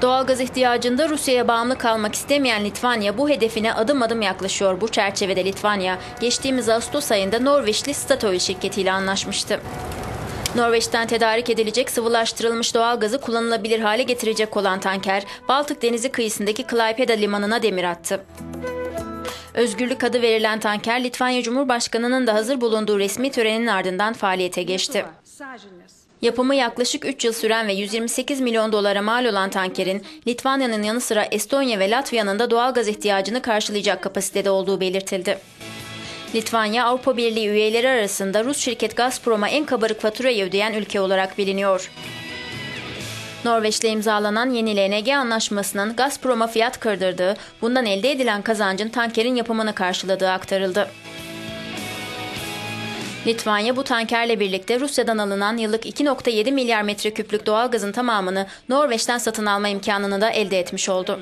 Doğalgaz ihtiyacında Rusya'ya bağımlı kalmak istemeyen Litvanya bu hedefine adım adım yaklaşıyor. Bu çerçevede Litvanya geçtiğimiz Ağustos ayında Norveçli Statoil şirketiyle anlaşmıştı. Norveç'ten tedarik edilecek sıvılaştırılmış doğalgazı kullanılabilir hale getirecek olan tanker, Baltık Denizi kıyısındaki Klaipėda limanına demir attı. Özgürlük adı verilen tanker, Litvanya Cumhurbaşkanı'nın da hazır bulunduğu resmi törenin ardından faaliyete geçti. Yapımı yaklaşık 3 yıl süren ve 128 milyon dolara mal olan tankerin, Litvanya'nın yanı sıra Estonya ve Latvia'nın da doğalgaz ihtiyacını karşılayacak kapasitede olduğu belirtildi. Litvanya, Avrupa Birliği üyeleri arasında Rus şirket Gazprom'a en kabarık faturayı ödeyen ülke olarak biliniyor. Norveç'le imzalanan yeni LNG anlaşmasının Gazprom'a fiyat kırdırdığı, bundan elde edilen kazancın tankerin yapımını karşıladığı aktarıldı. Litvanya bu tankerle birlikte Rusya'dan alınan yıllık 2,7 milyar metreküplük doğalgazın tamamını Norveç'ten satın alma imkanını da elde etmiş oldu.